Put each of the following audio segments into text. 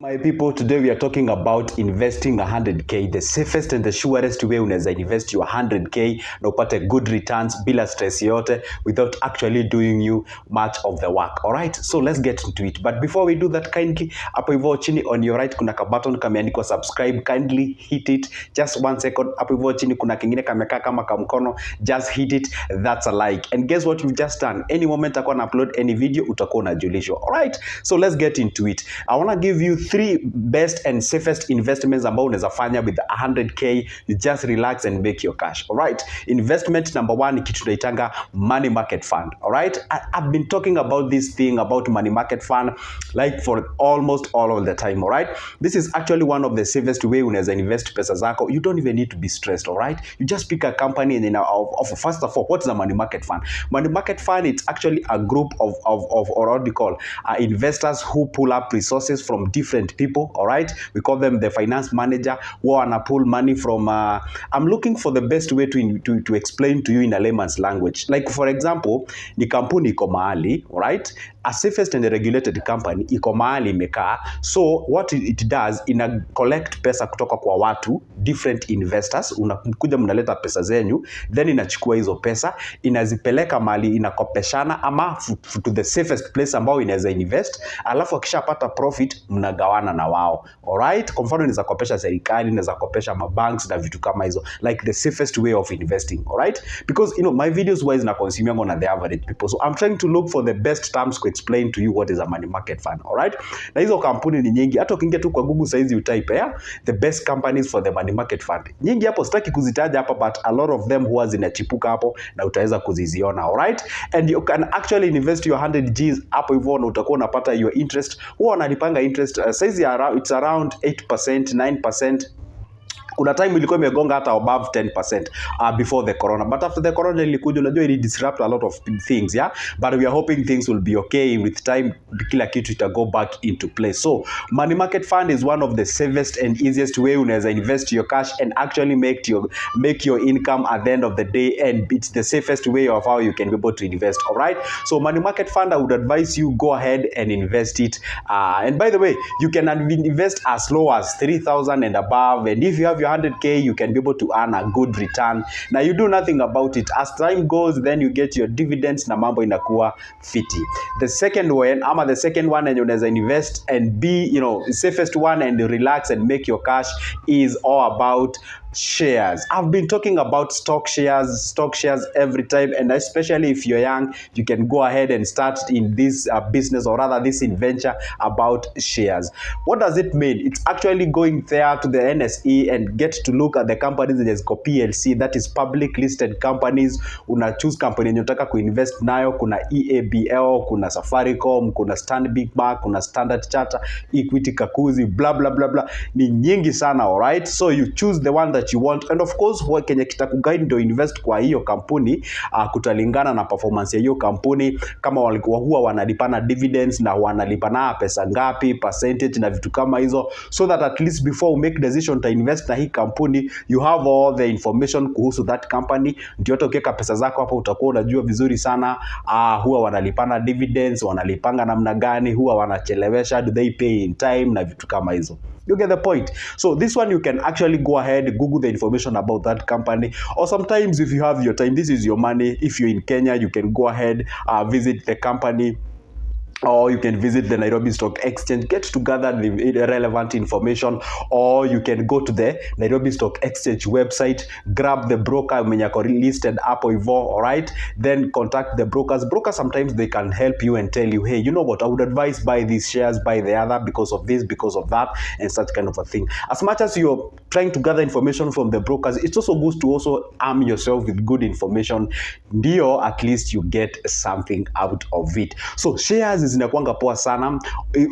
My people, today we are talking about investing 100k, the safest and the surest way unaweza invest your 100k na upate good returns bila stress yote without actually doing you much of the work. Alright, so let's get into it. But before we do that, kindly hapo hivyo chini on your right kuna ka button kameandikwa subscribe, kindly hit it. Just 1 second. Hapo hivyo chini kuna kingine kamekaa kama kamkono, just hit it. That's a like. And guess what you've just done? Any moment akwa na upload any video utakuwa unajulishwa. Alright, so let's get into it. I want to give you 3 best and safest investments ambao unaweza fanya with 100k. You just relax and make your cash. Alright, investment number 1 ni kitu tunaitanga money market fund. Alright, I've been talking about this thing about money market fund like for almost all of the time. Alright, this is actually one of the safest way unaweza invest pesa zako. You don't even need to be stressed. Alright, you just pick a company and then first of all, what's a money market fund? Money market fund, it's actually a group of or what we call investors who pull up resources from different people. All right, we call them the finance manager, who wanna pull money from I'm looking for the best way to explain to you in a layman's language. Like for example, ni kampuni iko mahali, all right, a safest and a regulated company iko mahali imekaa. So what it does, ina collect pesa kutoka kwa watu, different investors, unakuja mnaleta pesa zenyu, then inachukua hizo pesa, inazipeleka mahali inakopeshana ama to the safest place ambao inaweza invest, alafu akishapata profit mnagawana na wao. Alright, kwa mfano inaweza kopesha serikali, inaweza kopesha mabanks na vitu kama hizo, like the safest way of investing. Alright, because you know my videos wise na consume on the average people, so I'm trying to look for the best terms to explain to you what is a money market fund. Alright, na hizo kampuni ni nyingi, hata ukiingia tu kwa Google saizi utype the best companies for the money market fund, nyingi hapo, sitaki kuzitaja hapa, but a lot of them huwa zinachipuka hapo na utaweza kuziziona. Alright, and you can actually invest your 100 Gs hapo hivyo na utakuwa unapata your interest. Huwa wanalipanga interest saizi it's around 8%, 9%. Kuna time ilikuwa imegonga hata above 10% before the corona, but after the corona ilikuja, unajua it disrupt a lot of things, yeah, but we are hoping things will be okay with time, kila kitu ita go back into place. So money market fund is one of the safest and easiest way unaweza invest your cash and actually make your income at the end of the day, and it's the safest way of how you can be able to invest. All right, so money market fund, I would advise you go ahead and invest it, and by the way, you can invest as low as 3,000 and above, and if you have your 100k, you can be able to earn a good return. Now you do nothing about it. As time goes, then you get your dividends na mambo inakuwa fiti. The second one and unaweza invest and be, you know, safest one and relax and make your cash is all about shares. I've been talking about stock shares every time, and especially if you're young, you can go ahead and start in this business, or rather this venture about shares. What does it mean? It's actually going there to the NSE and get to look at the companies that is PLC, that is public listed companies. Una choose company unataka kuinvest nayo. Kuna EABL, kuna Safaricom, kuna Stanbic Bank, kuna Standard Chartered, Equity, Kakuzi, blah blah blah blah. Ni nyingi sana. All right, so you choose the one that you want, and of course huwa Kenya kitakuguide ndio invest kwa hiyo kampuni, kutalingana na performance ya hiyo kampuni, kama walikuwa huwa wanalipana dividends na wanalipana pesa ngapi, percentage na vitu kama hizo, so that at least before you make decision to invest na hii kampuni, you have all the information kuhusu that company. Ndio hata ukiweka pesa zako hapo utakuwa unajua vizuri sana huwa wanalipana dividends, wanalipanga namna gani, huwa wanachelewesha, do they pay in time na vitu kama hizo. You get the point. So this one, you can actually go ahead, Google the information about that company, or sometimes if you have your time, this is your money. If you're in Kenya, you can go ahead, visit the company, or you can visit the Nairobi Stock Exchange, get to gather the relevant information, or you can go to the Nairobi Stock Exchange website, grab the broker mwenye ako listed hapo hivyo. All right, then contact the brokers. Sometimes they can help you and tell you, hey, you know what, I would advise buy these shares, buy the other because of this, because of that, and such kind of a thing. As much as you're trying to gather information from the brokers, it's also good to also arm yourself with good information, ndio at least you get something out of it. So shares zinakuanga poa sana,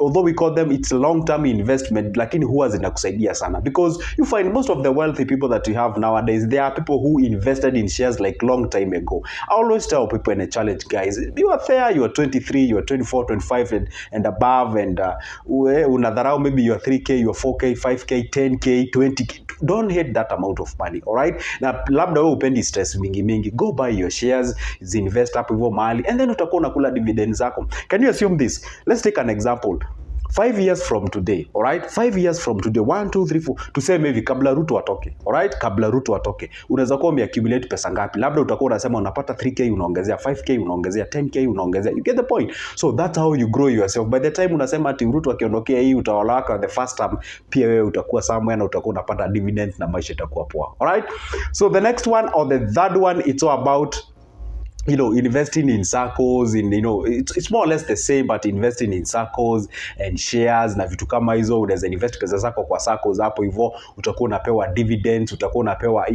although we call them it's long term investment, lakini huwa zinakusaidia sana, because you find most of the wealthy people that you have nowadays, there are people who invested in shares like long time ago. I always tell people in a challenge, guys, you are there, you are 23, you are 24, 25 and above, and unadharau maybe you are 3k, you are 4k, 5k, 10k, 20k. Don't hate that amount of money. All right, na labda wewe upendi stress mingi, go buy your shares, invest hapo hivyo mahali, and then utakuwa unakula dividends zako. Can you assume this? Let's take an example. 5 years from today, all right, 5 years from today, 1 2 3 4, tuseme hivi kabla Ruto atoke, all right, kabla Ruto atoke, unaweza kuwa umeaccumulate pesa ngapi? Labda utakuwa unasema unapata 3k, unaongezea 5k, unaongezea 10k, unaongezea, you get the point. So that's how you grow yourself. By the time unasema ati Ruto akiondokea hii utawala wako the first time, pia wewe utakuwa somewhere na utakuwa unapata dividends na maisha itakuwa poa, all right. So the next one, or the third one, it's all about investing in circles, it's more or less the same, but investing in circles and shares na vitu kama hizo. Unaweza invest pesa zako kwa circles, hapo hivyo utakuwa unapewa dividends, utakuwa unapewa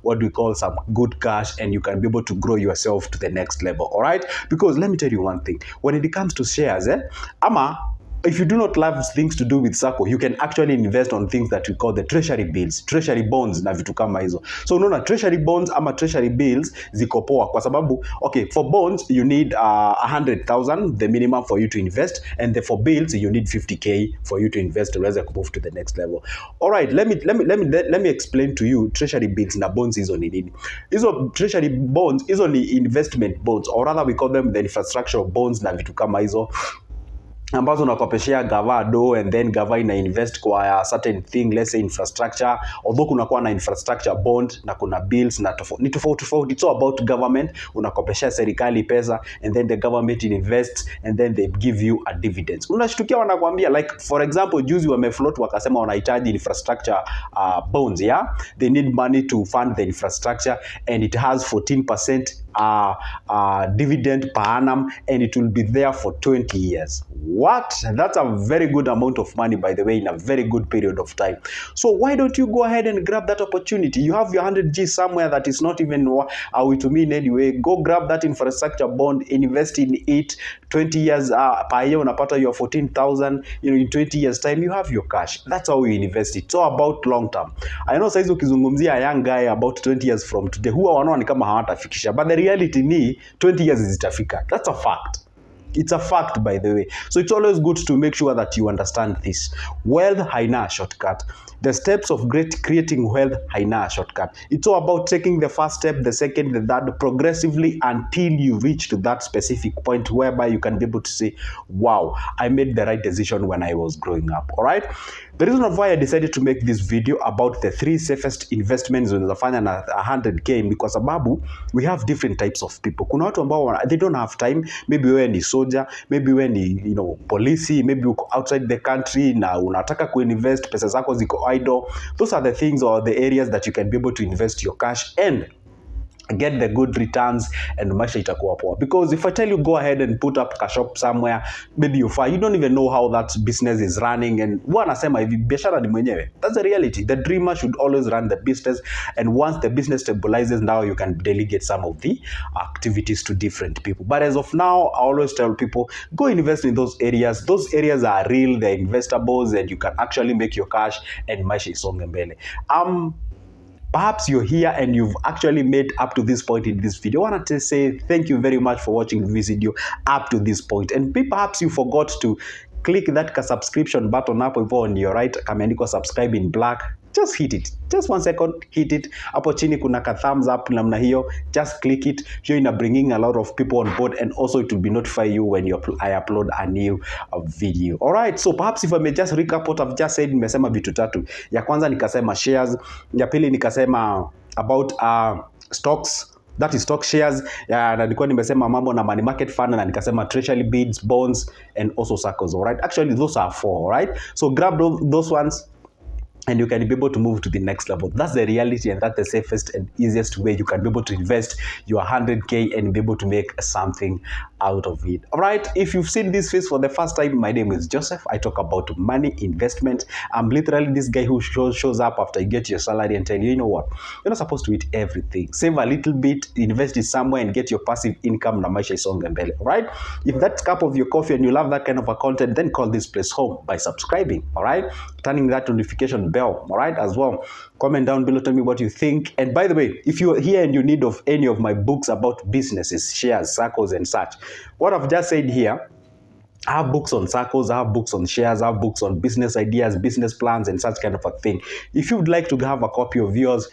what do we call some good cash, and you can be able to grow yourself to the next level, all right. Because let me tell you one thing, when it comes to shares, if you do not love things to do with circle, you can actually invest on things that we call the treasury bills, treasury bonds na vitu kama hizo. So unaona treasury bonds ama treasury bills ziko poa kwa sababu, okay, for bonds you need 100,000 the minimum for you to invest, and for bills you need 50k for you to invest to move to the next level. All right, let me explain to you treasury bills na bonds hizo ni nini. Hizo treasury bonds hizo ni investment bonds, or rather we call them the infrastructure bonds na vitu kama hizo, ambazo unakopeshea gava do, and then gava ina invest kwa certain thing, let's say infrastructure. Although kuna kuwa na infrastructure bond na kuna bills na ni tofauti. It's all about government. Unakopeshea serikali pesa, and then the government invests, and then they give you a dividends. Unashtukia wanakuambia, like for example juzi wamefloat wakasema wanahitaji infrastructure bonds, yeah, they need money to fund the infrastructure, and it has 14% dividend per annum, and it will be there for 20 years. What? That's a very good amount of money, by the way, in a very good period of time. So why don't you go ahead and grab that opportunity? You have your 100G somewhere that is not even to mean anyway. Go grab that infrastructure bond, invest in it. 20 years per year unapata your 14,000. In 20 years time you have your cash. That's how you invest it. It's all about long term. I know saizi ukizungumzia a young guy about 20 years from today, huwa wanaona ni kama hawatafikisha, but the reality ni 20 years zitafika. That's a fact. It's a fact, by the way. So it's always good to make sure that you understand this. Wealth haina shortcut. The steps of creating wealth haina shortcut. It's all about taking the first step, the second, the third, progressively until you reach to that specific point whereby you can be able to say, wow, I made the right decision when I was growing up. All right. The reason of why I decided to make this video about the 3 safest investments unazofanya na 100k because sababu we have different types of people. Kuna watu ambao they don't have time. Maybe wewe ni soldier, maybe wewe ni police, maybe uko outside the country na unataka kuinvest, pesa zako ziko idle. Those are the things or the areas that you can be able to invest your cash and get the good returns, and maisha itakuwa poa. Because if I tell you go ahead and put up a shop somewhere, maybe you don't even know how that business is running, and wanasema hivi biashara ni mwenyewe. That's the reality. The dreamer should always run the business, and once the business stabilizes, now you can delegate some of the activities to different people. But as of now, I always tell people, go invest in those areas. Those areas are real, they're investables, and you can actually make your cash, and maisha isonge mbele. Perhaps you're here and you've actually made up to this point in this video. I want to say thank you very much for watching this video up to this point. And perhaps you forgot to click that subscription button up on your right, kameandikwa subscribe in black. Just hit it. Just 1 second, hit it. Hapo chini kuna ka thumbs up namna hiyo. Just click it. Hiyo ina bringing a lot of people on board, and also it will be notify you when I upload a new video. All right. So perhaps if I may just recap what I've just said, nimesema vitu tatu. Ya kwanza nikasema shares, ya pili nikasema about stocks. That is stock shares. Na nilikuwa nimesema mambo na money market fund, na nikasema treasury bills, bonds, and also circles. All right. Actually those are 4. All right. So grab those ones, and you can be able to move to the next level. That's the reality, and that's the safest and easiest way you can be able to invest your 100k and be able to make something out of it. All right, if you've seen this face for the first time, my name is Joseph. I talk about money, investment. I'm literally this guy who shows up after you get your salary and tell you, you know what, you're not supposed to eat everything. Save a little bit, invest it somewhere, and get your passive income na maisha isonge mbele. All right, if that's cup of your coffee and you love that kind of a content, then call this place home by subscribing. All right, turning that notification bell, all right, as well. Comment down below, tell me what you think. And by the way, if you're here and you need of any of my books about businesses, shares, circles, and such, what I've just said here, I have books on circles, I have books on shares, I have books on business ideas, business plans, and such kind of a thing. If you would like to have a copy of yours,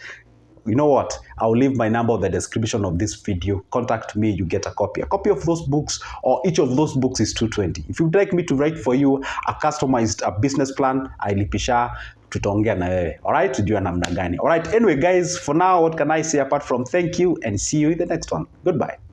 you know what? I'll leave my number in the description of this video. Contact me, you get a copy. A copy of those books, or each of those books, is $220. If you'd like me to write for you a customized business plan, ailipisha, tutaongea na wewe. Alright, tujue namna gani. Alright, anyway guys, for now, what can I say apart from thank you and see you in the next one. Goodbye.